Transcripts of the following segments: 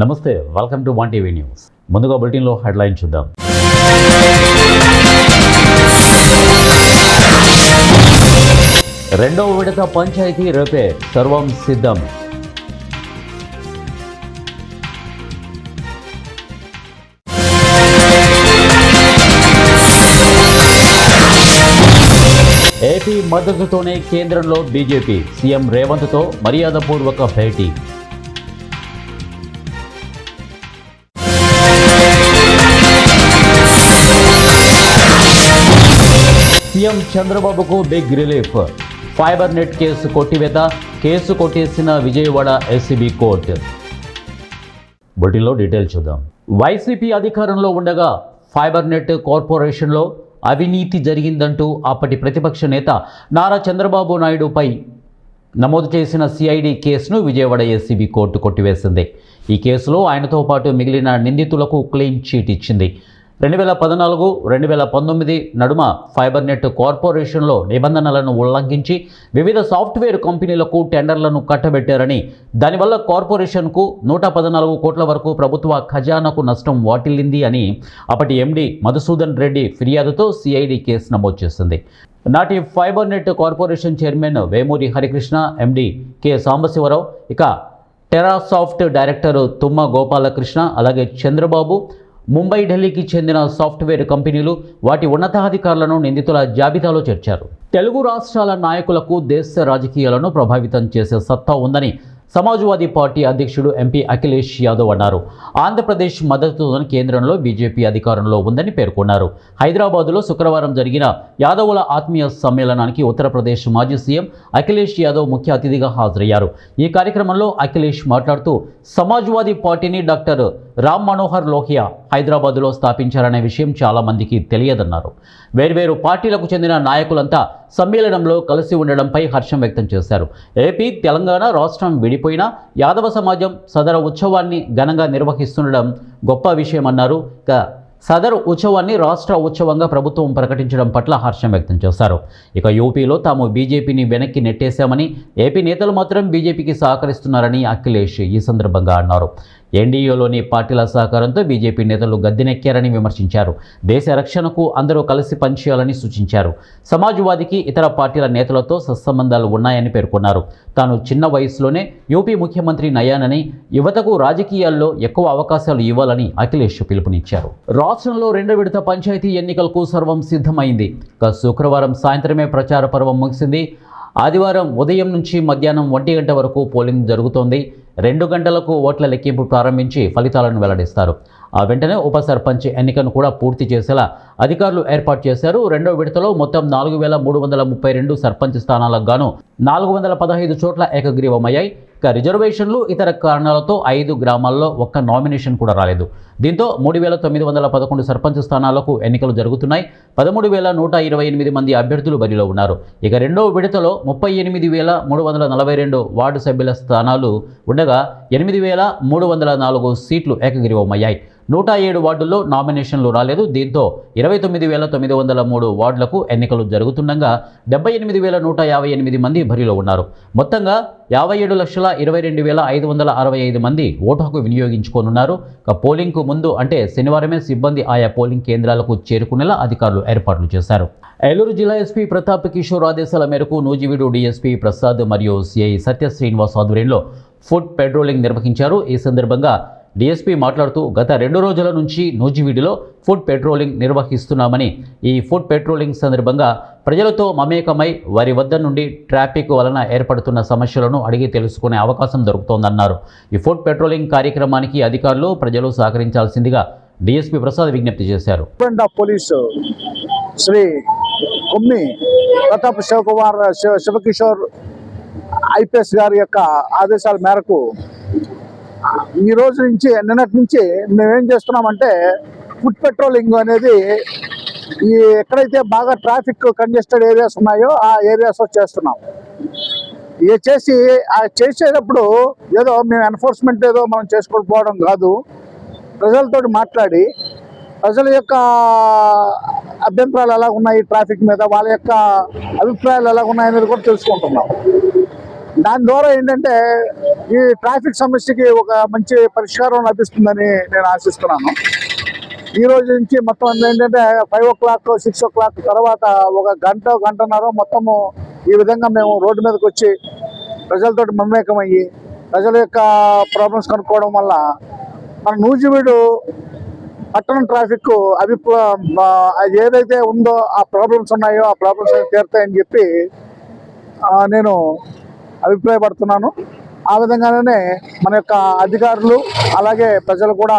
నమస్తే, welcome to one TV news. ముందుగా బులెటిన్లో హెడ్లైన్ చూద్దాం. రెండవ విడత పంచాయతీ రేపే, సర్వం సిద్ధం. ఏపీ మద్దతుతోనే కేంద్రంలో బీజేపీ, సీఎం రేవంత్తో మర్యాదపూర్వక భేటీ. సీఎం చంద్రబాబుకు big relief, fibre net case కొట్టివేత, కేసు కొట్టేసిన విజయవాడ ఎస్సీబీ కోర్టు. బులెటిన్లో డీటెయిల్ చూద్దాం. వైసీపీ అధికారంలో ఉండగా ఫైబర్ నెట్ కార్పొరేషన్లో అవినీతి జరిగిందంటూ అప్పటి ప్రతిపక్ష నేత నారా చంద్రబాబు నాయుడుపై నమోదు చేసిన సిఐడి కేసును విజయవాడ ఎస్సీబీ కోర్టు కొట్టివేసింది. ఈ కేసులో ఆయనతో పాటు మిగిలిన నిందితులకు క్లీన్ చీట్ ఇచ్చింది. 2014-2019 నడుమ ఫైబర్ నెట్ కార్పొరేషన్లో నిబంధనలను ఉల్లంఘించి వివిధ సాఫ్ట్వేర్ కంపెనీలకు టెండర్లను కట్టబెట్టారని, దానివల్ల కార్పొరేషన్కు 114 కోట్ల వరకు ప్రభుత్వ ఖజానాకు నష్టం వాటిల్లింది అని అప్పటి ఎండీ మధుసూదన్ రెడ్డి ఫిర్యాదుతో సిఐడి కేసు నమోదు చేసింది. నాటి fibre net corporation chairman Vemuri Harikrishna, MD K Sambasivarao, ఇక టెరాసాఫ్ట్ డైరెక్టర్ తుమ్మ గోపాలకృష్ణ, అలాగే చంద్రబాబు, ముంబై, ఢిల్లీకి చెందిన సాఫ్ట్వేర్ కంపెనీలు, వాటి ఉన్నతాధికారులను నిందితుల జాబితాలో చేర్చారు. తెలుగు రాష్ట్రాల నాయకులకు దేశ రాజకీయాలను ప్రభావితం చేసే సత్తా ఉందని సమాజ్వాదీ పార్టీ అధ్యక్షుడు ఎంపీ అఖిలేష్ యాదవ్ అన్నారు. ఆంధ్రప్రదేశ్ మద్దతుతో కేంద్రంలో బీజేపీ అధికారంలో ఉందని పేర్కొన్నారు. హైదరాబాదులో శుక్రవారం జరిగిన యాదవుల ఆత్మీయ సమ్మేళనానికి ఉత్తరప్రదేశ్ మాజీ సీఎం అఖిలేష్ యాదవ్ ముఖ్య అతిథిగా హాజరయ్యారు. ఈ కార్యక్రమంలో అఖిలేష్ మాట్లాడుతూ సమాజ్వాదీ పార్టీని డాక్టర్ రామ్ మనోహర్ లోహియా హైదరాబాదులో స్థాపించారనే విషయం చాలా మందికి తెలియదన్నారు. వేర్వేరు పార్టీలకు చెందిన నాయకులంతా సమ్మేళనంలో కలిసి ఉండడంపై హర్షం వ్యక్తం చేశారు. ఏపీ, తెలంగాణ రాష్ట్రం విడిపోయినా యాదవ సమాజం సదరు ఉత్సవాన్ని ఘనంగా నిర్వహిస్తుండడం గొప్ప విషయమన్నారు. సదరు ఉత్సవాన్ని రాష్ట్ర ఉత్సవంగా ప్రభుత్వం ప్రకటించడం పట్ల హర్షం వ్యక్తం చేశారు. ఇక యూపీలో తాము బీజేపీని వెనక్కి నెట్టేశామని, ఏపీ నేతలు మాత్రం బీజేపీకి సహకరిస్తున్నారని అఖిలేష్ ఈ సందర్భంగా అన్నారు. ఎన్డీఏలోని పార్టీల సహకారంతో బీజేపీ నేతలు గద్దెనెక్కారని విమర్శించారు. దేశ రక్షణకు అందరూ కలిసి పనిచేయాలని సూచించారు. సమాజ్వాదీకి ఇతర పార్టీల నేతలతో సత్సంబంధాలు ఉన్నాయని పేర్కొన్నారు. తాను చిన్న వయసులోనే యూపీ ముఖ్యమంత్రి అయ్యానని, యువతకు రాజకీయాల్లో ఎక్కువ అవకాశాలు ఇవ్వాలని అఖిలేష్ పిలుపునిచ్చారు. రాష్ట్రంలో రెండో విడత పంచాయతీ ఎన్నికలకు సర్వం సిద్ధమైంది. శుక్రవారం సాయంత్రమే ప్రచార పర్వం ముగిసింది. ఆదివారం ఉదయం నుంచి మధ్యాహ్నం 1 గంట వరకు పోలింగ్ జరుగుతోంది. 2 గంటలకు ఓట్ల లెక్కింపు ప్రారంభించి ఫలితాలను వెల్లడిస్తారు. ఆ వెంటనే ఉప సర్పంచ్ ఎన్నికను కూడా పూర్తి చేసేలా అధికారులు ఏర్పాటు చేశారు. రెండో విడతలో మొత్తం 4332 సర్పంచ్ స్థానాలకు గాను 415 చోట్ల ఏకగ్రీవమయ్యాయి. ఇక రిజర్వేషన్లు, ఇతర కారణాలతో 5 గ్రామాల్లో ఒక్క నామినేషన్ కూడా రాలేదు. దీంతో 3911 సర్పంచ్ స్థానాలకు ఎన్నికలు జరుగుతున్నాయి. 13128 మంది అభ్యర్థులు బరిలో ఉన్నారు. ఇక రెండో విడతలో 38342 వార్డు సభ్యుల స్థానాలు ఉండగా 8304 సీట్లు ఏకగ్రీవమయ్యాయి. 107 వార్డుల్లో నామినేషన్లు రాలేదు. దీంతో 29903 వార్డులకు ఎన్నికలు జరుగుతుండగా 78158 మంది బరిలో ఉన్నారు. మొత్తంగా 57,22,565 మంది ఓటు హక్కు వినియోగించుకోనున్నారు. పోలింగ్కు ముందు అంటే శనివారమే సిబ్బంది ఆయా పోలింగ్ కేంద్రాలకు చేరుకునేలా అధికారులు ఏర్పాట్లు చేశారు. ఏలూరు జిల్లా ఎస్పీ ప్రతాప్ కిషోర్ ఆదేశాల మేరకు నూజివీడు డీఎస్పీ ప్రసాద్ మరియు సిఐ సత్య శ్రీనివాస్ ఆధ్వర్యంలో ఫుడ్ పెట్రోలింగ్ నిర్వహించారు. ఈ సందర్భంగా డీఎస్పీ మాట్లాడుతూ గత 2 రోజుల నుంచి నూజివీడులో ఫుడ్ పెట్రోలింగ్ నిర్వహిస్తున్నామని, ఈ ఫుడ్ పెట్రోలింగ్ సందర్భంగా ప్రజలతో మమేకమై వారి వద్ద నుండి ట్రాఫిక్ వలన ఏర్పడుతున్న సమస్యలను అడిగి తెలుసుకునే అవకాశం దొరుకుతోందన్నారు. ఈ ఫుడ్ పెట్రోలింగ్ కార్యక్రమానికి అధికారులు, ప్రజలు సహకరించాల్సిందిగా డీఎస్పీ ప్రసాద్ విజ్ఞప్తి చేశారు. పోలీసు శ్రీ కుమ్మి ప్రతాప్ శివకిషోర్ ఐపీఎస్ గారి యొక్క ఆదేశాల మేరకు ఈ రోజు నుంచి, నిన్నటి నుంచి మేమేం చేస్తున్నామంటే ఫుడ్ పెట్రోలింగ్ అనేది ఈ ఎక్కడైతే బాగా ట్రాఫిక్ కంజెస్టెడ్ ఏరియాస్ ఉన్నాయో ఆ ఏరియాస్లో చేస్తున్నాం. ఇది చేసేటప్పుడు ఏదో మేము ఎన్ఫోర్స్మెంట్ ఏదో మనం చేసుకోకపోవడం కాదు, ప్రజలతో మాట్లాడి ప్రజల యొక్క అభ్యంతరాలు ఎలా ఉన్నాయి ట్రాఫిక్ మీద, వాళ్ళ యొక్క అభిప్రాయాలు ఎలా ఉన్నాయనేది కూడా తెలుసుకుంటున్నాం. దాని ద్వారా ఏంటంటే ఈ ట్రాఫిక్ సమస్యకి ఒక మంచి పరిష్కారం లభిస్తుందని నేను ఆశిస్తున్నాను. ఈ రోజు నుంచి మొత్తం ఏంటంటే 5 o'clock 6 o'clock తర్వాత ఒక గంటన్నర మొత్తము ఈ విధంగా మేము రోడ్డు మీదకి వచ్చి ప్రజలతో మమేకమయ్యి ప్రజల యొక్క ప్రాబ్లమ్స్ కనుక్కోవడం వల్ల మన నూజివీడు పట్టణం ట్రాఫిక్ అది ఏదైతే ఉందో ఆ ప్రాబ్లమ్స్ ఉన్నాయో ఆ ప్రాబ్లమ్స్ తీరుతాయని చెప్పి నేను అభిప్రాయపడుతున్నాను. ఆ విధంగానే మన యొక్క అధికారులు అలాగే ప్రజలు కూడా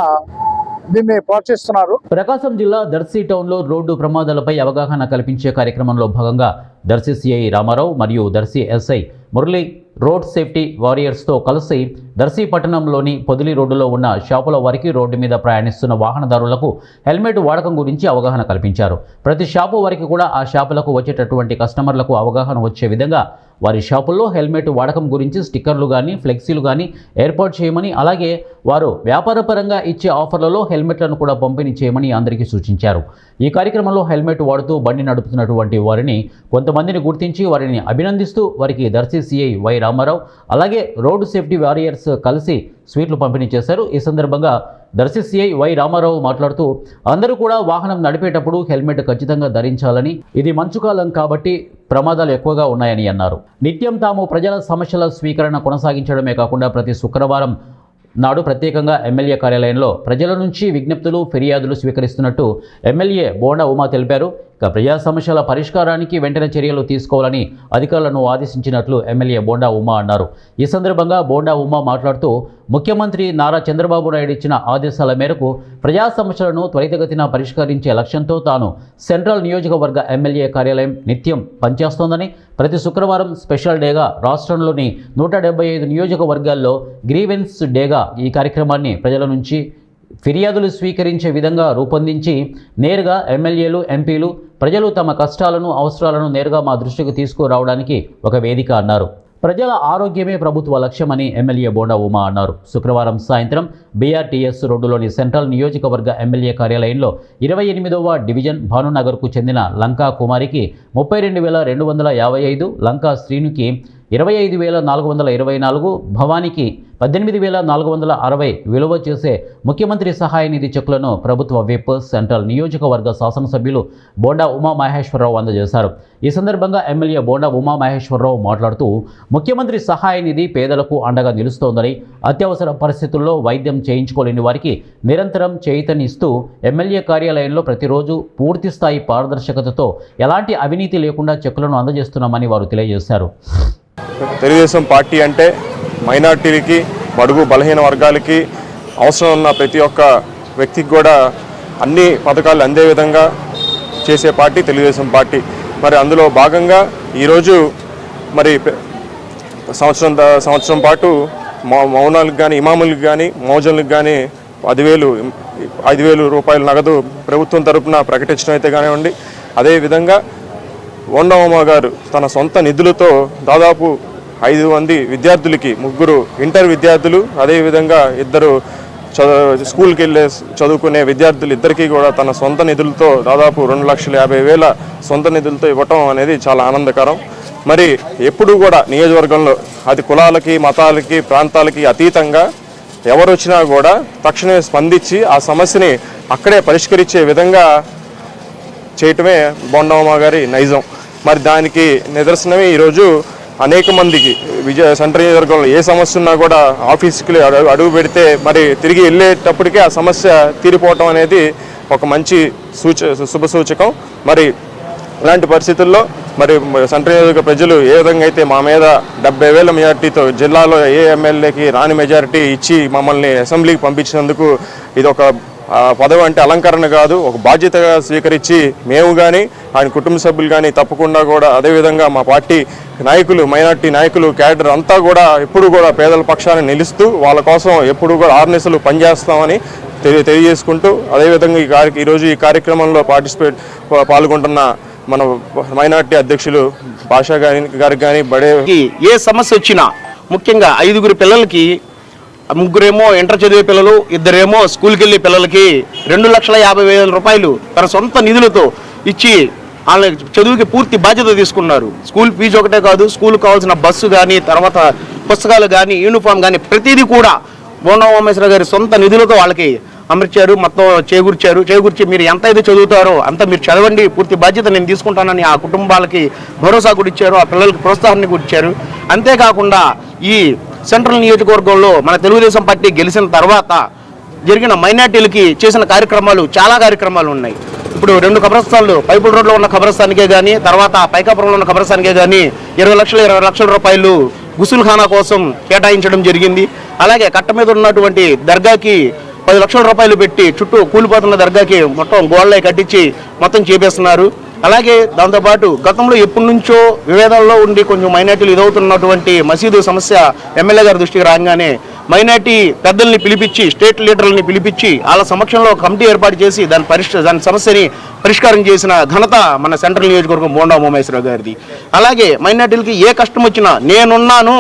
దీన్ని ప్రోత్సహిస్తున్నారు. ప్రకాశం జిల్లా దర్శి టౌన్లో రోడ్డు ప్రమాదాలపై అవగాహన కల్పించే కార్యక్రమంలో భాగంగా దర్శి సిఐ రామారావు మరియు Darsi SI Murali road safety వారియర్స్తో కలిసి దర్శి పట్టణంలోని పొదిలి రోడ్డులో ఉన్న షాపుల వారికి రోడ్డు మీద ప్రయాణిస్తున్న వాహనదారులకు హెల్మెట్ వాడకం గురించి అవగాహన కల్పించారు. ప్రతి షాపు వారికి కూడా ఆ షాపులకు వచ్చేటటువంటి కస్టమర్లకు అవగాహన వచ్చే విధంగా వారి షాపుల్లో హెల్మెట్ వాడకం గురించి స్టిక్కర్లు కానీ ఫ్లెక్సీలు కానీ ఏర్పాటు చేయమని, అలాగే వారు వ్యాపారపరంగా ఇచ్చే ఆఫర్లలో హెల్మెట్లను కూడా పంపిణీ చేయమని అందరికీ సూచించారు. ఈ కార్యక్రమంలో హెల్మెట్ వాడుతూ బండి నడుపుతున్నటువంటి వారిని కొంతమందిని గుర్తించి వారిని అభినందిస్తూ వారికి దర్శి సిఐ వై రామారావు అలాగే రోడ్డు సేఫ్టీ వారియర్స్ కలిసి స్వీట్లు పంపిణీ చేశారు. ఈ సందర్భంగా దర్శి సిఐ వై రామారావు మాట్లాడుతూ అందరూ కూడా వాహనం నడిపేటప్పుడు హెల్మెట్ ఖచ్చితంగా ధరించాలని, ఇది మంచుకాలం కాబట్టి ప్రమాదాలు ఎక్కువగా ఉన్నాయని అన్నారు. నిత్యం తాము ప్రజల సమస్యల స్వీకరణ కొనసాగించడమే కాకుండా ప్రతి శుక్రవారం నాడు ప్రత్యేకంగా ఎమ్మెల్యే కార్యాలయంలో ప్రజల నుంచి విజ్ఞప్తులు ఫిర్యాదులు స్వీకరిస్తున్నట్టు ఎమ్మెల్యే బోండా ఉమా తెలిపారు. ఇక ప్రజా సమస్యల పరిష్కారానికి వెంటనే చర్యలు తీసుకోవాలని అధికారులను ఆదేశించినట్లు ఎమ్మెల్యే బోండా ఉమా అన్నారు. ఈ సందర్భంగా బోండా ఉమా మాట్లాడుతూ ముఖ్యమంత్రి నారా చంద్రబాబు నాయుడు ఇచ్చిన ఆదేశాల మేరకు ప్రజా సమస్యలను త్వరితగతిన పరిష్కరించే లక్ష్యంతో తాను సెంట్రల్ నియోజకవర్గ ఎమ్మెల్యే కార్యాలయం నిత్యం పనిచేస్తోందని, ప్రతి శుక్రవారం స్పెషల్ డేగా రాష్ట్రంలోని 175 నియోజకవర్గాల్లో గ్రీవెన్స్ డేగా ఈ కార్యక్రమాన్ని ప్రజల నుంచి ఫిర్యాదులు స్వీకరించే విధంగా రూపొందించి నేరుగా ఎమ్మెల్యేలు ఎంపీలు ప్రజలు తమ కష్టాలను అవసరాలను నేరుగా మా దృష్టికి తీసుకురావడానికి ఒక వేదిక అన్నారు. ప్రజల ఆరోగ్యమే ప్రభుత్వ లక్ష్యమని ఎమ్మెల్యే బోండా ఉమా అన్నారు. శుక్రవారం సాయంత్రం బీఆర్టీఎస్ రోడ్డులోని సెంట్రల్ నియోజకవర్గ ఎమ్మెల్యే కార్యాలయంలో 28వ డివిజన్ భానునగర్కు చెందిన లంకా కుమారికి 32,255, లంకా శ్రీనుకి 25,424, భవానికి 18,460 విలువ చేసే ముఖ్యమంత్రి సహాయ నిధి చెక్కులను ప్రభుత్వ విప్ సెంట్రల్ నియోజకవర్గ శాసనసభ్యులు బోండా ఉమా మహేశ్వరరావు అందజేశారు. ఈ సందర్భంగా ఎమ్మెల్యే బోండా ఉమా మహేశ్వరరావు మాట్లాడుతూ ముఖ్యమంత్రి సహాయ నిధి పేదలకు అండగా నిలుస్తోందని, అత్యవసర పరిస్థితుల్లో వైద్యం చేయించుకోలేని వారికి నిరంతరం చేయూతనిస్తూ ఎమ్మెల్యే కార్యాలయంలో ప్రతిరోజు పూర్తిస్థాయి పారదర్శకతతో ఎలాంటి అవినీతి లేకుండా చెక్కులను అందజేస్తున్నామని వారు తెలియజేశారు. తెలుగుదేశం పార్టీ అంటే మైనార్టీలకి, బడుగు బలహీన వర్గాలకి, అవసరం ఉన్న ప్రతి ఒక్క వ్యక్తికి కూడా అన్ని పథకాలు అందే విధంగా చేసే పార్టీ తెలుగుదేశం పార్టీ. మరి అందులో భాగంగా ఈరోజు మరి సంవత్సరం పాటు మౌనాలకు కానీ, ఇమాములకు కానీ, మౌజన్లకు కానీ 5,000 రూపాయల నగదు ప్రభుత్వం తరపున ప్రకటించడం అయితే కానివ్వండి, అదేవిధంగా బోండా ఉమా గారు తన సొంత నిధులతో దాదాపు 5 మంది విద్యార్థులకి, 3 ఇంటర్ విద్యార్థులు, అదేవిధంగా 2 స్కూల్కి వెళ్ళే చదువుకునే విద్యార్థులు ఇద్దరికీ కూడా తన సొంత నిధులతో దాదాపు 2,50,000 సొంత నిధులతో ఇవ్వటం అనేది చాలా ఆనందకరం. మరి ఎప్పుడు కూడా నియోజకవర్గంలో అది కులాలకి, మతాలకి, ప్రాంతాలకి అతీతంగా ఎవరు వచ్చినా కూడా తక్షణమే స్పందించి ఆ సమస్యని అక్కడే పరిష్కరించే విధంగా చేయటమే బోండా ఉమా గారి నైజం. మరి దానికి నిదర్శనమే ఈరోజు అనేక మందికి సెంట్రల్ నియోజకవర్గంలో ఏ సమస్య ఉన్నా కూడా ఆఫీస్కి అడుగు పెడితే మరి తిరిగి వెళ్ళేటప్పటికే ఆ సమస్య తీరిపోవటం అనేది ఒక మంచి శుభ సూచకం. మరి ఇలాంటి పరిస్థితుల్లో మరి సెంట్రల్ నియోజకవర్గ ప్రజలు ఏ విధంగా అయితే మా మీద 70,000 మెజార్టీతో జిల్లాలో ఏ ఎమ్మెల్యేకి రాని మెజారిటీ ఇచ్చి మమ్మల్ని అసెంబ్లీకి పంపించినందుకు ఇది ఒక పదవి అంటే అలంకరణ కాదు, ఒక బాధ్యతగా స్వీకరించి మేము కానీ ఆయన కుటుంబ సభ్యులు కానీ తప్పకుండా కూడా అదేవిధంగా మా పార్టీ నాయకులు, మైనార్టీ నాయకులు, క్యాడర్ అంతా కూడా ఎప్పుడు కూడా పేదల పక్షాన్ని నిలుస్తూ వాళ్ళ కోసం ఎప్పుడు కూడా ఆర్నిసలు పనిచేస్తామని తెలియజేసుకుంటూ, అదేవిధంగా ఈరోజు ఈ కార్యక్రమంలో పాల్గొంటున్న మన మైనార్టీ అధ్యక్షులు భాషా గారికి కానీ ఏ సమస్య వచ్చినా ముఖ్యంగా 5 పిల్లలకి, 3 ఇంటర్ చదివే పిల్లలు, 2 స్కూల్కి వెళ్ళే పిల్లలకి 2,50,000 రూపాయలు తన సొంత నిధులతో ఇచ్చి వాళ్ళ చదువుకి పూర్తి బాధ్యత తీసుకున్నారు. స్కూల్ ఫీజు ఒకటే కాదు, స్కూల్కి కావాల్సిన బస్సు కానీ, తర్వాత పుస్తకాలు కానీ, యూనిఫామ్ కానీ ప్రతిదీ కూడా బోండా ఉమామహేశ్వరరావు గారి సొంత నిధులతో వాళ్ళకి అమర్చారు, మొత్తం చేకూర్చి మీరు ఎంత అయితే చదువుతారో అంత మీరు చదవండి, పూర్తి బాధ్యత నేను తీసుకుంటానని ఆ కుటుంబాలకి భరోసా కూడా ఇచ్చారు, ఆ పిల్లలకి ప్రోత్సాహాన్ని కూడా ఇచ్చారు. అంతేకాకుండా ఈ సెంట్రల్ నియోజకవర్గంలో మన తెలుగుదేశం పార్టీ గెలిచిన తర్వాత జరిగిన మైనార్టీలకి చేసిన చాలా కార్యక్రమాలు ఉన్నాయి. ఇప్పుడు 2 కబ్రస్థాన్లు పైపుల్ రోడ్లో ఉన్న కబ్రస్థానికే కానీ, తర్వాత పైకాపురంలో ఉన్న కబ్రస్థానికే కానీ 20 లక్షల రూపాయలు గుసుల్ఖానా కోసం కేటాయించడం జరిగింది. అలాగే కట్ట మీద ఉన్నటువంటి దర్గాకి 10 లక్షల రూపాయలు పెట్టి చుట్టూ కూలిపోతున్న దర్గాకి మొత్తం గోడలే కట్టించి మొత్తం చేపేస్తున్నారు. అలాగే దాంతోపాటు గతంలో ఎప్పటి నుంచో వివేదాల్లో ఉండి కొంచెం మైనార్టీలు ఇదవుతున్నటువంటి మసీదు సమస్య ఎమ్మెల్యే గారి దృష్టికి రాగానే మైనార్టీ పెద్దల్ని పిలిపించి, స్టేట్ లీడర్లని పిలిపించి వాళ్ళ సమక్షంలో కమిటీ ఏర్పాటు చేసి దాని సమస్యని పరిష్కారం చేసిన ఘనత మన సెంట్రల్ నియోజకవర్గం బోండా ఉమామహేశ్వరరావు గారిది. అలాగే మైనార్టీలకి ఏ కష్టం వచ్చినా నేనున్నాను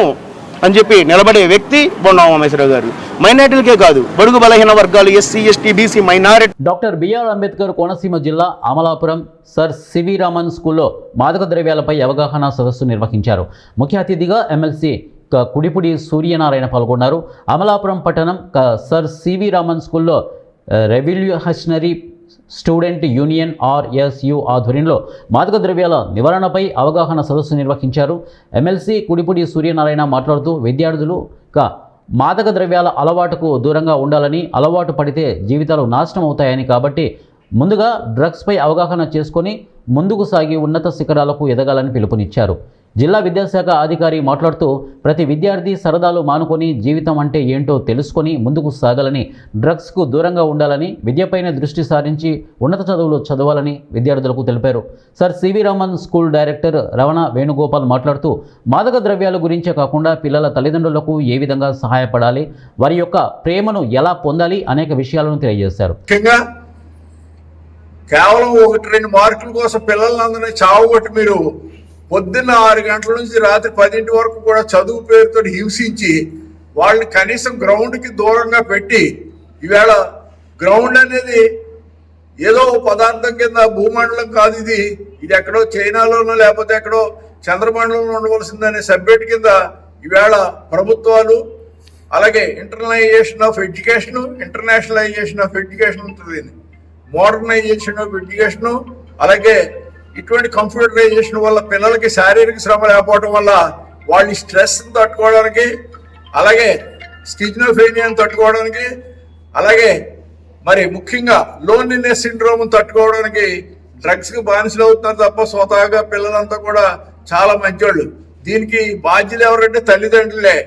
అని చెప్పి నిలబడే వ్యక్తి బోండా ఉమామహేశ్వరరావు గారు. మైనార్టీలకే కాదు, బడుగు బలహీన వర్గాలు, SC, ST, BC, minority. Doctor B R Ambedkar Konaseema జిల్లా అమలాపురం సర్ సివి రామన్ స్కూల్లో మాదక ద్రవ్యాలపై అవగాహన సదస్సు నిర్వహించారు. ముఖ్య అతిథిగా ఎమ్మెల్సీ కుడిపుడి సూర్యనారాయణ పాల్గొన్నారు. అమలాపురం పట్టణం సర్ సివి రామన్ స్కూల్లో రెవల్యూషనరీ స్టూడెంట్ యూనియన్ RSU ఆధ్వర్యంలో మాదక ద్రవ్యాల నివారణపై అవగాహన సదస్సు నిర్వహించారు. ఎమ్మెల్సీ కుడిపుడి సూర్యనారాయణ మాట్లాడుతూ విద్యార్థులు మాదక ద్రవ్యాల అలవాటుకు దూరంగా ఉండాలని, అలవాటు పడితే జీవితాలు నాశనం అవుతాయని, కాబట్టి ముందుగా డ్రగ్స్పై అవగాహన చేసుకొని ముందుకు సాగి ఉన్నత శిఖరాలకు ఎదగాలని పిలుపునిచ్చారు. జిల్లా విద్యాశాఖ అధికారి మాట్లాడుతూ ప్రతి విద్యార్థి సరదాలు మానుకొని జీవితం అంటే ఏంటో తెలుసుకొని ముందుకు సాగాలని, డ్రగ్స్కు దూరంగా ఉండాలని, విద్యపైన దృష్టి సారించి ఉన్నత చదువులు చదవాలని విద్యార్థులకు తెలిపారు. Sir C V Raman school director Ravana Venugopal మాట్లాడుతూ మాదక ద్రవ్యాల గురించే కాకుండా పిల్లల తల్లిదండ్రులకు ఏ విధంగా సహాయపడాలి, వారి యొక్క ప్రేమను ఎలా పొందాలి అనేక విషయాలను తెలియజేశారు. కేవలం 1-2 మార్కుల కోసం పిల్లలందరినీ చావుగొట్టి మీరు పొద్దున్న 6 గంటల నుంచి రాత్రి 10 వరకు కూడా చదువు పేరుతో హింసించి వాళ్ళని కనీసం గ్రౌండ్కి దూరంగా పెట్టి, ఈవేళ గ్రౌండ్ అనేది ఏదో పదార్థం కింద భూమండలం కాదు, ఇది ఎక్కడో చైనాలోనో లేకపోతే ఎక్కడో చంద్రమండలంలో ఉండవలసిందనే సబ్జెక్ట్ కింద ఈవేళ ప్రభుత్వాలు, అలాగే internalisation of education, internationalisation of education ఉంటుంది, మోడర్నైజేషన్ ఆఫ్ ఎడ్యుకేషన్, అలాగే ఇటువంటి కంప్యూటరైజేషన్ వల్ల పిల్లలకి శారీరక శ్రమ లేకపోవడం వల్ల వాళ్ళ స్ట్రెస్ తట్టుకోవడానికి, అలాగే స్కిజోఫ్రెనియాని తట్టుకోవడానికి, అలాగే మరి ముఖ్యంగా లోన్లీనెస్ సిండ్రోమ్ తట్టుకోవడానికి డ్రగ్స్కి బానిసలు అవుతున్నారు తప్ప స్వతహాగా పిల్లలంతా కూడా చాలా మంచోళ్ళు. దీనికి బాధ్యులు ఎవరంటే తల్లిదండ్రులే.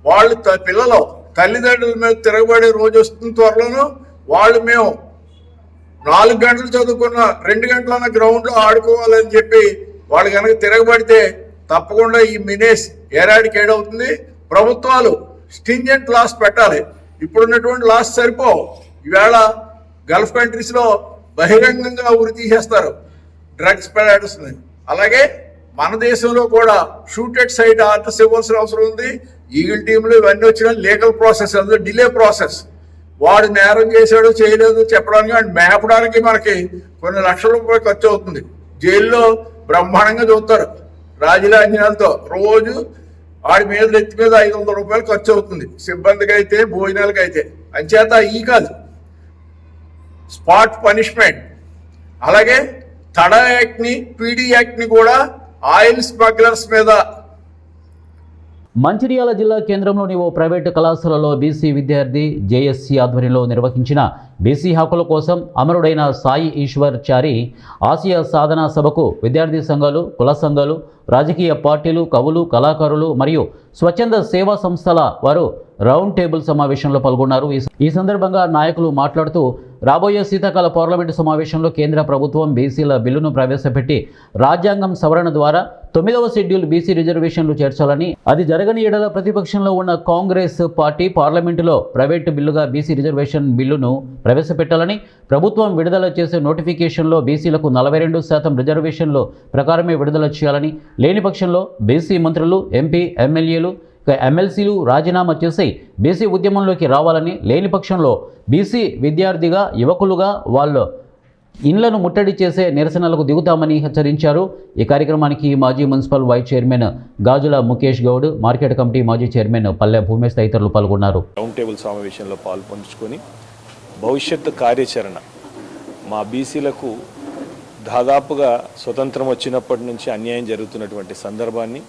వాళ్ళు పిల్లలు తల్లిదండ్రుల మీద తిరగబడే రోజు వస్తుంది త్వరలోనూ. వాళ్ళు మేము 4 గంటలు చదువుకున్న 2 గంటలన్న గ్రౌండ్లో ఆడుకోవాలని చెప్పి వాళ్ళు కనుక తిరగబడితే తప్పకుండా ఈ మినేస్ ఏరాడికేడవుతుంది. ప్రభుత్వాలు స్టింజెంట్ లాస్ పెట్టాలి. ఇప్పుడున్నటువంటి లాస్ సరిపోవు. ఈవేళ గల్ఫ్ కంట్రీస్లో బహిరంగంగా ఉరి తీసేస్తారు డ్రగ్స్ పెడాడ్స్ని. అలాగే మన దేశంలో కూడా షూటెడ్ సైట్ ఆర్డర్స్ ఇవ్వాల్సిన అవసరం ఉంది. ఈగిల్ టీంలు ఇవన్నీ వచ్చిన లీగల్ ప్రాసెస్, అందులో డిలే ప్రాసెస్. వాడు నేరం చేశాడు చేయలేదు చెప్పడానికి, వాడు మేపడానికి మనకి కొన్ని లక్షల రూపాయలు ఖర్చు అవుతుంది. జైల్లో బ్రహ్మాండంగా చూస్తారు రాజలాంఛనాలతో. రోజు వాడి మీద ఎత్తి మీద 500 రూపాయలు ఖర్చు అవుతుంది, సిబ్బందికి అయితే భోజనాలకి అయితే. అంచేత ఈ కాదు, స్పాట్ పనిష్మెంట్, అలాగే తడా యాక్ట్ని, పీడీ యాక్ట్ని కూడా ఆయిల్ స్మగ్లర్స్ మీద. మంచిర్యాల జిల్లా కేంద్రంలోని ఓ ప్రైవేటు కళాశాలలో బీసీ విద్యార్థి జేఎస్సీ ఆధ్వర్యంలో నిర్వహించిన బీసీ హక్కుల కోసం అమరుడైన సాయి ఈశ్వర్ చారి ఆసియా సాధనా సభకు విద్యార్థి సంఘాలు, కుల సంఘాలు, రాజకీయ పార్టీలు, కవులు, కళాకారులు మరియు స్వచ్ఛంద సేవా సంస్థల వారు రౌండ్ టేబుల్ సమావేశంలో పాల్గొన్నారు. ఈ సందర్భంగా నాయకులు మాట్లాడుతూ రాబోయే శీతాకాల పార్లమెంటు సమావేశంలో కేంద్ర ప్రభుత్వం బీసీల బిల్లును ప్రవేశపెట్టి రాజ్యాంగం సవరణ ద్వారా 9వ షెడ్యూల్ బీసీ రిజర్వేషన్లు చేర్చాలని, అది జరగని ఎడల ప్రతిపక్షంలో ఉన్న కాంగ్రెస్ పార్టీ పార్లమెంటులో ప్రైవేటు బిల్లుగా బీసీ రిజర్వేషన్ బిల్లును ప్రవేశపెట్టాలని, ప్రభుత్వం విడుదల చేసే నోటిఫికేషన్లో బీసీలకు 42% రిజర్వేషన్లు ప్రకారమే విడుదల చేయాలని, లేని పక్షంలో బీసీ మంత్రులు, ఎంపీ, ఎమ్మెల్యేలు, ఎమ్మెల్సీలు రాజీనామా చేసి బీసీ ఉద్యమంలోకి రావాలని, లేని పక్షంలో బీసీ విద్యార్థిగా, యువకులుగా వాళ్ళు ఇండ్లను ముట్టడి చేసే నిరసనలకు దిగుతామని హెచ్చరించారు. ఈ కార్యక్రమానికి మాజీ మున్సిపల్ వైస్ చైర్మన్ గాజుల ముఖేష్ గౌడ్, మార్కెట్ కమిటీ మాజీ చైర్మన్ పల్లె భూమేష్ తదితరులు పాల్గొన్నారు. రౌండ్ టేబుల్ సమావేశంలో పాల్పంచుకొని భవిష్యత్తు కార్యాచరణ మా బీసీలకు దాదాపుగా స్వతంత్రం వచ్చినప్పటి నుంచి అన్యాయం జరుగుతున్నటువంటి సందర్భాన్ని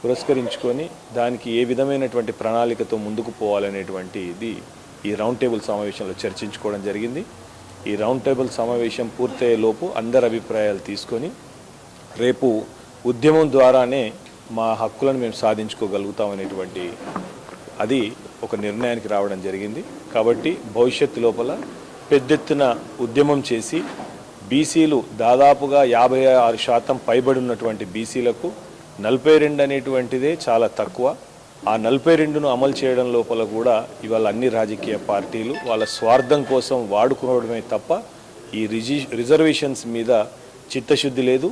పురస్కరించుకొని దానికి ఏ విధమైనటువంటి ప్రణాళికతో ముందుకు పోవాలనేటువంటిది ఈ రౌండ్ టేబుల్ సమావేశంలో చర్చించుకోవడం జరిగింది. ఈ రౌండ్ టేబుల్ సమావేశం పూర్తయ్యేలోపు అందరి అభిప్రాయాలు తీసుకొని రేపు ఉద్యమం ద్వారానే మా హక్కులను మేము సాధించుకోగలుగుతామనేటువంటి అది ఒక నిర్ణయానికి రావడం జరిగింది. కాబట్టి భవిష్యత్తు లోపల పెద్ద ఎత్తున ఉద్యమం చేసి బీసీలు దాదాపుగా 56% పైబడి ఉన్నటువంటి బీసీలకు 42 అనేటువంటిదే చాలా తక్కువ. ఆ 42ను అమలు చేయడం లోపల కూడా ఇవాళ అన్ని రాజకీయ పార్టీలు వాళ్ళ స్వార్థం కోసం వాడుకోవడమే తప్ప ఈ రిజర్వేషన్స్ మీద చిత్తశుద్ధి లేదు.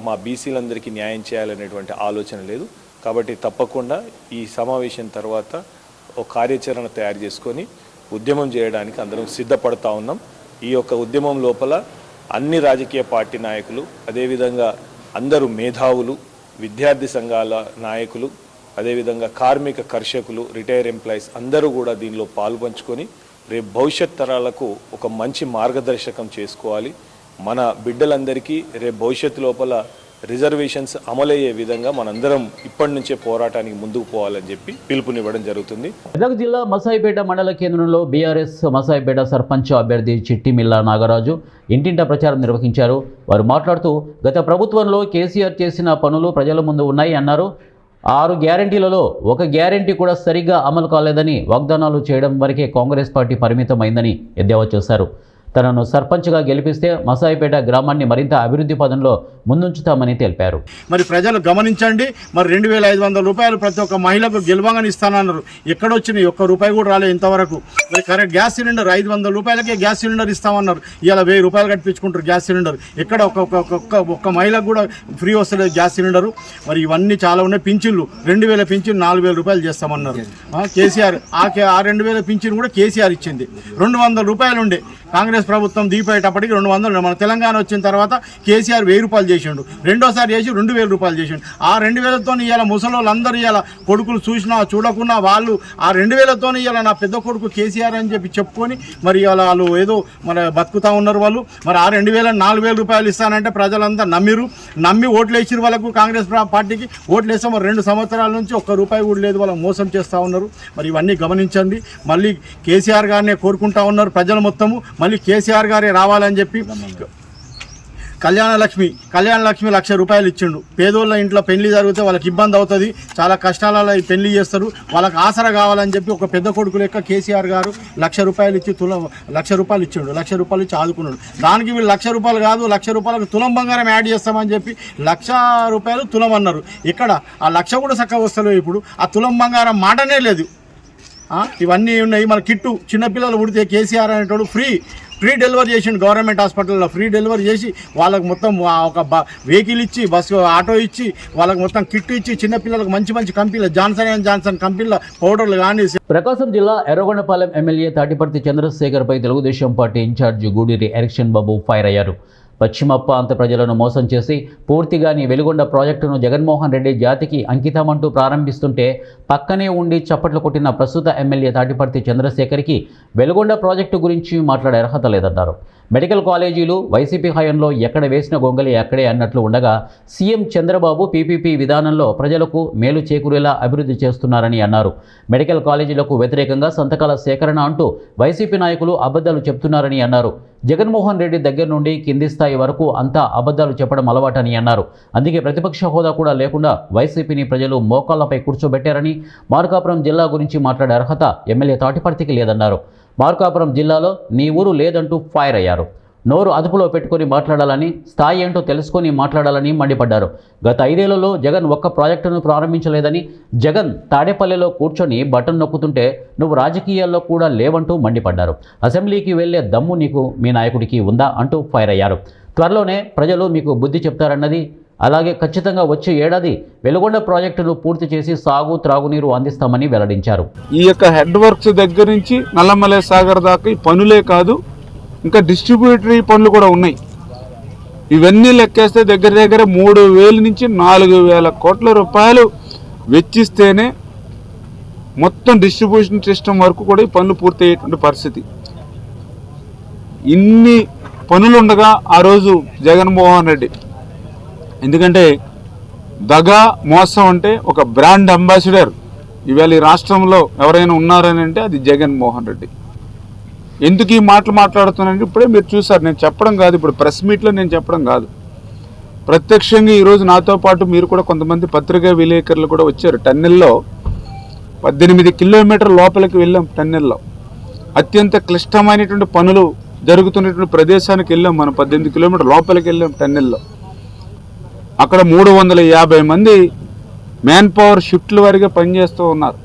మా బీసీలందరికీ న్యాయం చేయాలనేటువంటి ఆలోచన లేదు. కాబట్టి తప్పకుండా ఈ సమావేశం తర్వాత ఒక కార్యాచరణ తయారు చేసుకొని ఉద్యమం చేయడానికి అందరం సిద్ధపడతా ఉన్నాం. ఈ యొక్క ఉద్యమం లోపల అన్ని రాజకీయ పార్టీ నాయకులు, అదేవిధంగా అందరూ మేధావులు, విద్యార్థి సంఘాల నాయకులు, అదేవిధంగా కార్మిక కర్షకులు, రిటైర్ ఎంప్లాయీస్ అందరూ కూడా దీనిలో పాల్పంచుకొని రేపు భవిష్యత్ తరాలకు ఒక మంచి మార్గదర్శకం చేసుకోవాలి. మన బిడ్డలందరికీ రేపు భవిష్యత్తు లోపల రిజర్వేషన్స్ అమలయ్యే విధంగా మనందరం ఇప్పటి నుంచే పోరాటానికి ముందుకు పోవాలని చెప్పి పిలుపునివ్వడం జరుగుతుంది. మెదక్ జిల్లా మసాయిపేట మండల కేంద్రంలో బీఆర్ఎస్ మసాయిపేట సర్పంచ్ అభ్యర్థి చిట్టిమిల్లా నాగరాజు ఇంటింటా ప్రచారం నిర్వహించారు. వారు మాట్లాడుతూ గత ప్రభుత్వంలో కేసీఆర్ చేసిన పనులు ప్రజల ముందు ఉన్నాయి అన్నారు. 6 గ్యారంటీలలో ఒక గ్యారంటీ కూడా సరిగ్గా అమలు కాలేదని, వాగ్దానాలు చేయడం వరకే కాంగ్రెస్ పార్టీ పరిమితమైందని ఎద్దేవా చేశారు. తనను సర్పంచ్గా గెలిపిస్తే మసాయిపేట గ్రామాన్ని మరింత అభివృద్ధి పదంలో ముందుంచుతామని తెలిపారు. మరి ప్రజలు గమనించండి, మరి 2,500 రూపాయలు ప్రతి ఒక్క మహిళకు గెలవగానే ఇస్తానన్నారు. ఎక్కడొచ్చినాయి? ఒక్క రూపాయి కూడా రాలేదు ఇంతవరకు. మరి కరెక్ట్ గ్యాస్ సిలిండర్ 500 రూపాయలకే గ్యాస్ సిలిండర్ ఇస్తామన్నారు. ఇలా 1000 రూపాయలు కట్టించుకుంటారు గ్యాస్ సిలిండర్. ఎక్కడ ఒక్క మహిళకు కూడా ఫ్రీ వస్తలేదు గ్యాస్ సిలిండరు. మరి ఇవన్నీ చాలా ఉన్నాయి. పింఛన్లు 2000 పింఛన్ 4000 రూపాయలు చేస్తామన్నారు కేసీఆర్. ఆ 2000 పింఛన్ కూడా కేసీఆర్ ఇచ్చింది. 200 రూపాయలు ఉండే కాంగ్రెస్ ప్రభుత్వం దిగిపోయేటప్పటికి 200. మన తెలంగాణ వచ్చిన తర్వాత కేసీఆర్ 1000 రూపాయలు చేసిండు. రెండోసారి చేసి 2000 రూపాయలు చేసిండు. ఆ 2000తో ఇవాళ ముసలోళ్ళందరూ ఇవాళ కొడుకులు చూసినా చూడకున్నా వాళ్ళు ఆ 2000తో ఇవాళ నా పెద్ద కొడుకు కేసీఆర్ అని చెప్పి చెప్పుకొని మరి ఇవాళ వాళ్ళు ఏదో మన బతుకుతా ఉన్నారు వాళ్ళు. మరి ఆ 2000 4000 రూపాయలు ఇస్తానంటే ప్రజలంతా నమ్మి ఓట్లు వేసిరు వాళ్ళకు. కాంగ్రెస్ పార్టీకి ఓట్లు వేస్తాం. మరి 2 సంవత్సరాల నుంచి ఒక్క రూపాయి కూడా లేదు. వాళ్ళకి మోసం చేస్తూ ఉన్నారు. మరి ఇవన్నీ గమనించండి. మళ్ళీ కేసీఆర్ గారినే కోరుకుంటా ఉన్నారు ప్రజలు మొత్తము. మళ్ళీ కేసీఆర్ గారే రావాలని చెప్పి కళ్యాణ లక్ష్మి 1,00,000 రూపాయలు ఇచ్చిండు. పేదోళ్ళ ఇంట్లో పెళ్లి జరిగితే వాళ్ళకి ఇబ్బంది అవుతుంది, చాలా కష్టాలలో పెళ్లి చేస్తారు, వాళ్ళకి ఆసరా కావాలని చెప్పి ఒక పెద్ద కొడుకు లెక్క కేసీఆర్ గారు 1,00,000 రూపాయలు ఇచ్చి 1,00,000 రూపాయలు ఇచ్చిండు. 1,00,000 రూపాయలు ఇచ్చి ఆదుకున్నాడు. దానికి వీళ్ళు 1,00,000 రూపాయలు కాదు 1,00,000 రూపాయలకు తులం బంగారం యాడ్ చేస్తామని చెప్పి 1,00,000 రూపాయలు తులం అన్నారు. ఇక్కడ ఆ 1,00,000 కూడా చక్కగా వస్తలేవు. ఇప్పుడు ఆ తులం బంగారం మాటనే లేదు. ఇవన్నీ ఉన్నాయి. మన కిట్టు చిన్నపిల్లలు పుడితే కేసీఆర్ అనేటోడు ఫ్రీ డెలివరీ చేసిండు. గవర్నమెంట్ హాస్పిటల్లో ఫ్రీ డెలివరీ చేసి వాళ్ళకి మొత్తం ఒక వెహికల్ ఇచ్చి బస్సు ఆటో ఇచ్చి వాళ్ళకి మొత్తం కిట్ ఇచ్చి చిన్నపిల్లలకు మంచి కంపెనీలు జాన్సన్ కంపెనీల పౌడర్లు కానీ. ప్రకాశం జిల్లా ఎర్రగొండపాలెం ఎమ్మెల్యే తాటిపర్తి చంద్రశేఖర్పై Telugu Desam party in charge Guduri Erixion Babu fire అయ్యారు. పశ్చిమ ప్రాంత ప్రజలను మోసం చేసి పూర్తిగాని వెలుగొండ ప్రాజెక్టును జగన్మోహన్ రెడ్డి జాతికి అంకితమంటూ ప్రారంభిస్తుంటే పక్కనే ఉండి చప్పట్లు కొట్టిన ప్రస్తుత ఎమ్మెల్యే తాటిపర్తి చంద్రశేఖర్కి వెలుగొండ ప్రాజెక్టు గురించి మాట్లాడే అర్హత లేదన్నారు. మెడికల్ కాలేజీలు వైసీపీ హయాంలో ఎక్కడ వేసిన గొంగలి అక్కడే అన్నట్లు ఉండగా సీఎం చంద్రబాబు పీపీపీ విధానంలో ప్రజలకు మేలు చేకూరేలా అభివృద్ధి చేస్తున్నారని అన్నారు. మెడికల్ కాలేజీలకు వ్యతిరేకంగా సంతకాల సేకరణ అంటూ వైసీపీ నాయకులు అబద్ధాలు చెప్తున్నారని అన్నారు. జగన్మోహన్ రెడ్డి దగ్గర నుండి కింది స్థాయి వరకు అంతా అబద్ధాలు చెప్పడం అలవాటని అన్నారు. అందుకే ప్రతిపక్ష హోదా కూడా లేకుండా వైసీపీని ప్రజలు మోకాళ్లపై కూర్చోబెట్టారని, మార్కాపురం జిల్లా గురించి మాట్లాడే అర్హత ఎమ్మెల్యే తాటిపర్తికి లేదన్నారు. మార్కాపురం జిల్లాలో నీ ఊరు లేదంటూ ఫైర్ అయ్యారు. నోరు అదుపులో పెట్టుకొని మాట్లాడాలని, స్థాయి ఏంటో తెలుసుకొని మాట్లాడాలని మండిపడ్డారు. గత 5 ఏళ్లలో జగన్ ఒక్క ప్రాజెక్టును ప్రారంభించలేదని, జగన్ తాడేపల్లిలో కూర్చొని బటన్ నొక్కుతుంటే నువ్వు రాజకీయాల్లో కూడా లేవంటూ మండిపడ్డారు. అసెంబ్లీకి వెళ్లే దమ్ము నీకు మీ నాయకుడికి ఉందా అంటూ ఫైర్ అయ్యారు. త్వరలోనే ప్రజలు మీకు బుద్ధి చెప్తారన్నది, అలాగే ఖచ్చితంగా వచ్చే ఏడాది వెలుగొండ ప్రాజెక్టును పూర్తి చేసి సాగు త్రాగునీరు అందిస్తామని వెల్లడించారు. ఈ యొక్క హెడ్ వర్క్స్ దగ్గర నుంచి నల్లమలై సాగర్ దాకా ఈ పనులే కాదు, ఇంకా డిస్ట్రిబ్యూటరీ పనులు కూడా ఉన్నాయి. ఇవన్నీ లెక్కేస్తే దగ్గర దగ్గర 3,000 నుంచి 4,000 కోట్ల రూపాయలు వెచ్చిస్తేనే మొత్తం డిస్ట్రిబ్యూషన్ సిస్టమ్ వరకు కూడా ఈ పనులు పూర్తయ్యేటువంటి పరిస్థితి. ఇన్ని పనులుండగా ఆ రోజు జగన్మోహన్ రెడ్డి, ఎందుకంటే దగా మోసం అంటే ఒక బ్రాండ్ అంబాసిడర్ ఇవాళ ఈ రాష్ట్రంలో ఎవరైనా ఉన్నారని అంటే అది జగన్మోహన్ రెడ్డి. ఎందుకు ఈ మాటలు మాట్లాడుతున్నానంటే ఇప్పుడే మీరు చూసారు, నేను చెప్పడం కాదు, ఇప్పుడు ప్రెస్ మీట్లో నేను చెప్పడం కాదు, ప్రత్యక్షంగా ఈరోజు నాతో పాటు మీరు కూడా కొంతమంది పత్రికా విలేకరులు కూడా వచ్చారు. టన్నెల్లో 18 కిలోమీటర్ల లోపలికి వెళ్ళాం. టన్నెల్లో అత్యంత క్లిష్టమైనటువంటి పనులు జరుగుతున్నటువంటి ప్రదేశానికి వెళ్ళాం. మనం 18 కిలోమీటర్ల లోపలికి వెళ్ళాం టన్నెల్లో. అక్కడ 350 మంది మ్యాన్ పవర్ షిఫ్ట్ల వారిగా పనిచేస్తూ ఉన్నారు.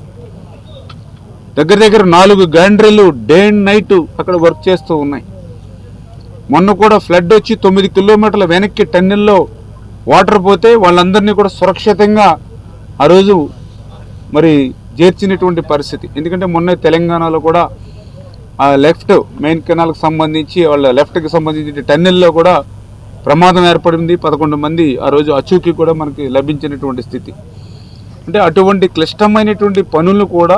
దగ్గర దగ్గర 4 గ్యాండ్రీలు డే అండ్ నైట్ అక్కడ వర్క్ చేస్తూ ఉన్నాయి. మొన్న కూడా ఫ్లడ్ వచ్చి 9 కిలోమీటర్ల వెనక్కి టన్నెల్లో వాటర్ పోతే వాళ్ళందరినీ కూడా సురక్షితంగా ఆ రోజు మరి చేర్చినటువంటి పరిస్థితి. ఎందుకంటే మొన్న తెలంగాణలో కూడా ఆ లెఫ్ట్ మెయిన్ కెనాల్కి సంబంధించి వాళ్ళ లెఫ్ట్కి సంబంధించి టన్నెల్లో కూడా ప్రమాదం ఏర్పడింది. 11 మంది ఆ రోజు అచూకీ కూడా మనకి లభించినటువంటి స్థితి. అంటే అటువంటి క్లిష్టమైనటువంటి పనులు కూడా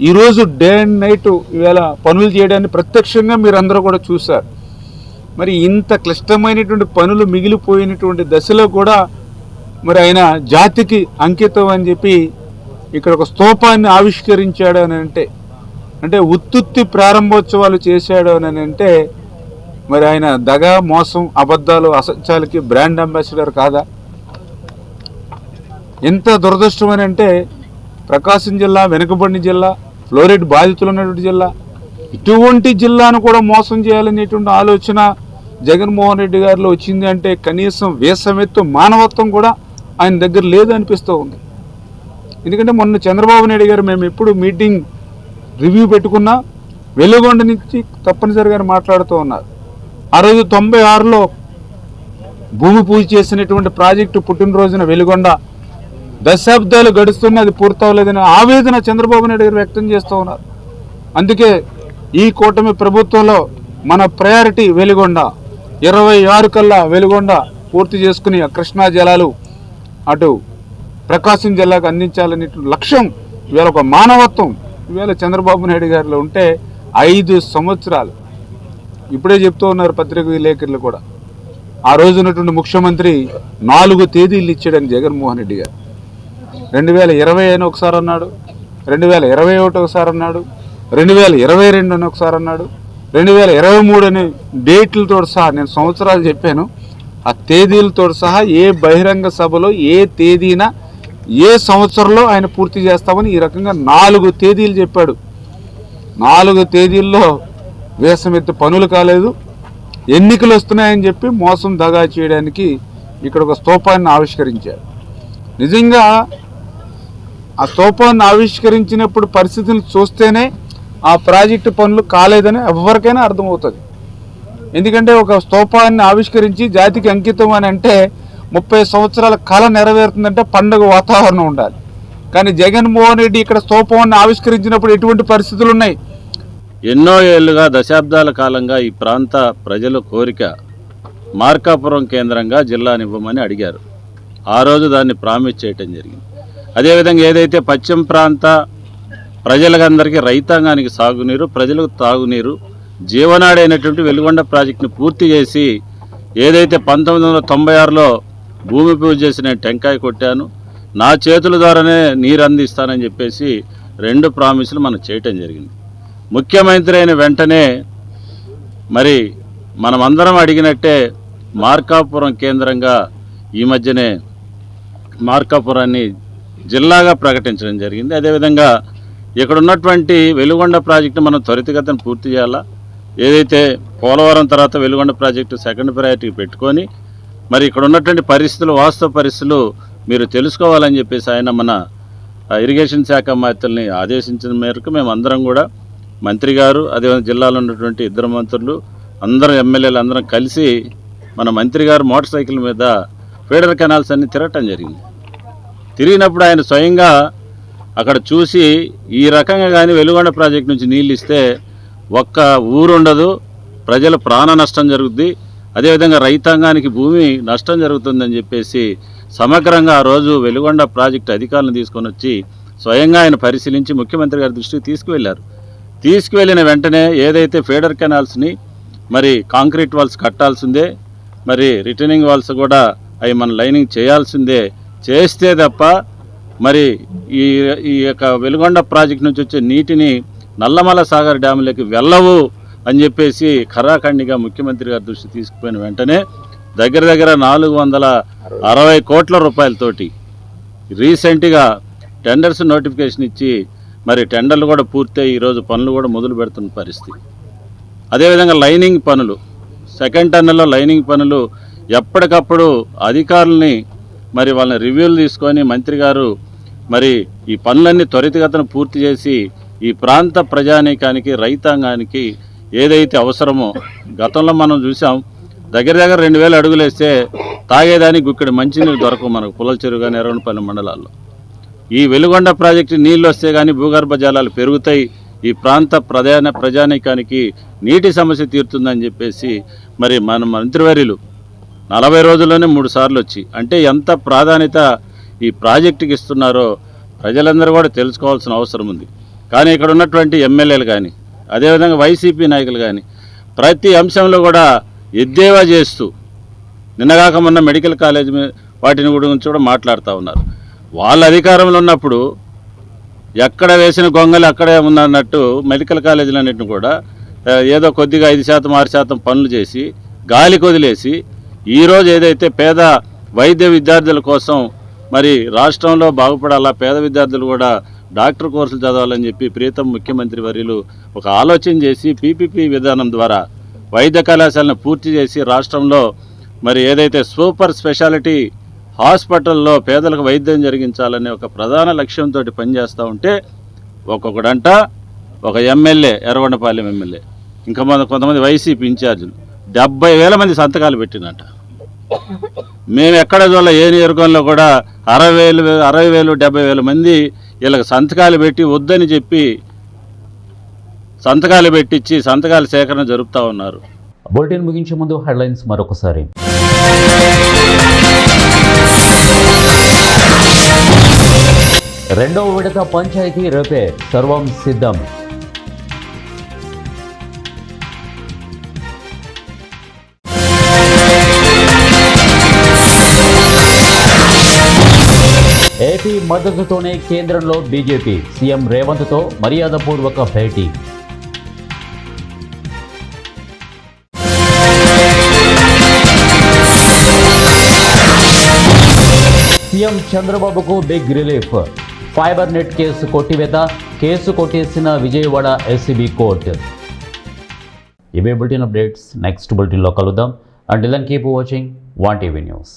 ఈరోజు డే అండ్ నైట్ ఇవాళ పనులు చేయడాన్ని ప్రత్యక్షంగా మీరందరూ కూడా చూశారు. మరి ఇంత క్లిష్టమైనటువంటి పనులు మిగిలిపోయినటువంటి దశలో కూడా మరి ఆయన జాతికి అంకితం అని చెప్పి ఇక్కడ ఒక స్తూపాన్ని ఆవిష్కరించాడు అని అంటే ఉత్తుత్తి ప్రారంభోత్సవాలు చేశాడు అని అంటే మరి ఆయన దగా మోసం అబద్ధాలు అసత్యాలకి బ్రాండ్ అంబాసిడర్ కాదా? ఎంత దురదృష్టం అని అంటే ప్రకాశం జిల్లా వెనుకబడిన జిల్లా, ఫ్లోరైడ్ బాధితులు ఉన్నటువంటి జిల్లా, ఇటువంటి జిల్లాను కూడా మోసం చేయాలనేటువంటి ఆలోచన జగన్మోహన్ రెడ్డి గారిలో వచ్చింది అంటే కనీసం వేసమెత్తు మానవత్వం కూడా ఆయన దగ్గర లేదు అనిపిస్తూ ఉంది. ఎందుకంటే మొన్న చంద్రబాబు నాయుడు గారు మేము ఎప్పుడు మీటింగ్ రివ్యూ పెట్టుకున్నా వెలుగొండ నుంచి తప్పనిసరిగా మాట్లాడుతూ ఉన్నారు. ఆ రోజు 96లో భూమి పూజ చేసినటువంటి ప్రాజెక్టు పుట్టినరోజున వెలుగొండ దశాబ్దాలు గడుస్తున్నా అది పూర్తవలేదని ఆవేదన చంద్రబాబు నాయుడు గారు వ్యక్తం చేస్తూ ఉన్నారు. అందుకే ఈ కూటమి ప్రభుత్వంలో మన ప్రయారిటీ వెలుగొండ, 26 కల్లా వెలుగొండ పూర్తి చేసుకుని కృష్ణా జలాలు అటు ప్రకాశం జిల్లాకు అందించాలనే లక్ష్యం ఇవాళ ఒక మానవత్వం ఇవాళ చంద్రబాబు నాయుడు గారిలో ఉంటే 5 సంవత్సరాలు ఇప్పుడే చెప్తూ ఉన్నారు పత్రికా విలేకరులు కూడా. ఆ రోజు ఉన్నటువంటి ముఖ్యమంత్రి 4 తేదీలు ఇచ్చాడని జగన్మోహన్ రెడ్డి గారు. 2020 అని ఒకసారి అన్నాడు, 2021 ఒకసారి అన్నాడు, 2022 అని ఒకసారి అన్నాడు, 2023 అనే డేట్లతో సహా నేను సంవత్సరాలు చెప్పాను. ఆ తేదీలతో సహా ఏ బహిరంగ సభలో ఏ తేదీన ఏ సంవత్సరంలో ఆయన పూర్తి చేస్తామని ఈ రకంగా 4 తేదీలు చెప్పాడు. 4 తేదీల్లో వేసమెత్తు పనులు కాలేదు, ఎన్నికలు వస్తున్నాయని చెప్పి మోసం దగా చేయడానికి ఇక్కడ ఒక స్తూపాన్ని ఆవిష్కరించారు. నిజంగా ఆ స్తూపాన్ని ఆవిష్కరించినప్పుడు పరిస్థితులు చూస్తేనే ఆ ప్రాజెక్టు పనులు కాలేదని ఎవరికైనా అర్థమవుతుంది. ఎందుకంటే ఒక స్తూపాన్ని ఆవిష్కరించి జాతికి అంకితం అని అంటే 30 సంవత్సరాల కళ నెరవేరుతుందంటే పండుగ వాతావరణం ఉండాలి. కానీ జగన్మోహన్ రెడ్డి ఇక్కడ స్తూపాన్ని ఆవిష్కరించినప్పుడు ఎటువంటి పరిస్థితులు ఉన్నాయి? ఎన్నో ఏళ్లుగా దశాబ్దాల కాలంగా ఈ ప్రాంత ప్రజల కోరిక మార్కాపురం కేంద్రంగా జిల్లానివ్వమని అడిగారు. ఆ రోజు దాన్ని ప్రామిస్ చేయటం జరిగింది. అదేవిధంగా ఏదైతే పశ్చిమ ప్రాంత ప్రజలందరికీ రైతాంగానికి సాగునీరు, ప్రజలకు తాగునీరు, జీవనాడైనటువంటి వెలుగొండ ప్రాజెక్టును పూర్తి చేసి ఏదైతే 1996లో భూమి పూజ చేసి నేను టెంకాయ కొట్టాను, నా చేతుల ద్వారానే నీరు అందిస్తానని చెప్పేసి 2 ప్రామిసులు మనం చేయటం జరిగింది. ముఖ్యమంత్రి అయిన వెంటనే మరి మనమందరం అడిగినట్టే మార్కాపురం కేంద్రంగా ఈ మధ్యనే మార్కాపురాన్ని జిల్లాగా ప్రకటించడం జరిగింది. అదేవిధంగా ఇక్కడ ఉన్నటువంటి వెలుగొండ ప్రాజెక్టు మనం త్వరితగతిన పూర్తి చేయాలా. ఏదైతే పోలవరం తర్వాత వెలుగొండ ప్రాజెక్టు సెకండ్ ప్రయారిటీ పెట్టుకొని మరి ఇక్కడ ఉన్నటువంటి పరిస్థితులు, వాస్తవ పరిస్థితులు మీరు తెలుసుకోవాలని చెప్పేసి ఆయన మన ఇరిగేషన్ శాఖ మంత్రుల్ని ఆదేశించిన మేరకు మేము అందరం కూడా మంత్రి గారు, అదేవిధంగా జిల్లాలో ఉన్నటువంటి 2 మంత్రులు, అందరూ ఎమ్మెల్యేలు అందరం కలిసి మన మంత్రి గారు మోటార్ సైకిల్ మీద ఫీడర్ కెనాల్స్ అన్ని తిరగటం జరిగింది. తిరిగినప్పుడు ఆయన స్వయంగా అక్కడ చూసి ఈ రకంగా కానీ వెలుగొండ ప్రాజెక్ట్ నుంచి నీళ్ళు ఇస్తే ఒక్క ఊరు ఉండదు, ప్రజల ప్రాణ నష్టం జరుగుద్ది, అదేవిధంగా రైతాంగానికి భూమి నష్టం జరుగుతుందని చెప్పేసి సమగ్రంగా ఆ రోజు వెలుగొండ ప్రాజెక్టు అధికారులను తీసుకొని వచ్చి స్వయంగా ఆయన పరిశీలించి ముఖ్యమంత్రి గారి దృష్టికి తీసుకువెళ్ళారు. తీసుకువెళ్ళిన వెంటనే ఏదైతే ఫీడర్ కెనాల్స్ని మరి కాంక్రీట్ వాల్స్ కట్టాల్సిందే, మరి రిటర్నింగ్ వాల్స్ కూడా అవి మన లైనింగ్ చేయాల్సిందే, చేస్తే తప్ప మరి ఈ యొక్క వెలుగొండ ప్రాజెక్ట్ నుంచి వచ్చే నీటిని నల్లమల సాగర్ డ్యాములకి వెళ్ళవు అని చెప్పేసి ఖరాఖండిగా ముఖ్యమంత్రి గారి దృష్టి తీసుకుపోయిన వెంటనే దగ్గర 460 కోట్ల రూపాయలతోటి రీసెంట్గా టెండర్స్ నోటిఫికేషన్ ఇచ్చి మరి టెండర్లు కూడా పూర్తయి ఈరోజు పనులు కూడా మొదలు పెడుతున్న పరిస్థితి. అదేవిధంగా లైనింగ్ పనులు, సెకండ్ టన్నెల్లో లైనింగ్ పనులు ఎప్పటికప్పుడు అధికారుల్ని మరి వాళ్ళని రివ్యూలు తీసుకొని మంత్రి గారు మరి ఈ పనులన్నీ త్వరితగతిన పూర్తి చేసి ఈ ప్రాంత ప్రజానీకానికి రైతాంగానికి ఏదైతే అవసరమో, గతంలో మనం చూసాం దగ్గర 2000 అడుగులు వేస్తే తాగేదానికి గుక్కడి మంచినీళ్ళు దొరకవు మనకు పుల్లల చెరువు కానీ ఎర్రవనపల్లి మండలాల్లో. ఈ వెలుగొండ ప్రాజెక్టు నీళ్ళు వస్తే కానీ భూగర్భ జలాలు పెరుగుతాయి, ఈ ప్రాంత ప్రజానీకానికి నీటి సమస్య తీరుతుందని చెప్పేసి మరి మన మంత్రివర్యులు 40 రోజుల్లోనే 3 సార్లు వచ్చి, అంటే ఎంత ప్రాధాన్యత ఈ ప్రాజెక్టుకి ఇస్తున్నారో ప్రజలందరూ కూడా తెలుసుకోవాల్సిన అవసరం ఉంది. కానీ ఇక్కడ ఉన్నటువంటి ఎమ్మెల్యేలు కానీ అదేవిధంగా వైసీపీ నాయకులు కానీ ప్రతి అంశంలో కూడా ఎద్దేవా చేస్తూ నిన్నగాక మొన్న మెడికల్ కాలేజ్ వాటిని గురించి కూడా మాట్లాడుతూ ఉన్నారు. వాళ్ళ అధికారంలో ఉన్నప్పుడు ఎక్కడ వేసిన గొంగలు అక్కడే ఉందన్నట్టు మెడికల్ కాలేజీలన్నింటిని కూడా ఏదో కొద్దిగా 5% 6% పనులు చేసి గాలికి వదిలేసి ఈరోజు ఏదైతే పేద వైద్య విద్యార్థుల కోసం మరి రాష్ట్రంలో బాగుపడాలా, పేద విద్యార్థులు కూడా డాక్టర్ కోర్సులు చదవాలని చెప్పి ప్రీతం ముఖ్యమంత్రి వర్యులు ఒక ఆలోచన చేసి పీపీపీ విధానం ద్వారా వైద్య కళాశాలను పూర్తి చేసి రాష్ట్రంలో మరి ఏదైతే సూపర్ స్పెషాలిటీ హాస్పిటల్లో పేదలకు వైద్యం జరిగించాలనే ఒక ప్రధాన లక్ష్యంతో పనిచేస్తూ ఉంటే ఒక్కొక్కడంట ఒక ఎమ్మెల్యే ఎర్రగొండపాలెం ఎమ్మెల్యే ఇంకా కొంతమంది వైసీపీ ఇన్ఛార్జీలు 70,000 మంది సంతకాలు పెట్టినట్ట. మేము ఎక్కడ చూడాల ఏ నియోజకవర్గంలో కూడా 60,000 70,000 మంది వీళ్ళకి సంతకాలు పెట్టి వద్దని చెప్పి సంతకాలు పెట్టించి సంతకాల సేకరణ జరుపుతూ ఉన్నారు. బులెటిన్ ముగించే ముందు హెడ్లైన్స్ మరొకసారి. రెండవ విడత పంచాయతీ రేపే, సర్వం సిద్ధం. ఏపీ మద్దతుతోనే కేంద్రంలో బీజేపీ, సీఎం రేవంత్తో మర్యాదపూర్వక భేటీ. సీఎం చంద్రబాబుకు big relief, fibre net case కొట్టివేత, కేసు కొట్టేసిన విజయవాడ ఎస్సీబీ కోర్టు. ఇవే బులెటిన్ అప్డేట్స్. నెక్స్ట్ బులెటిన్లో కలుద్దాం. Until then keep watching 1TV news.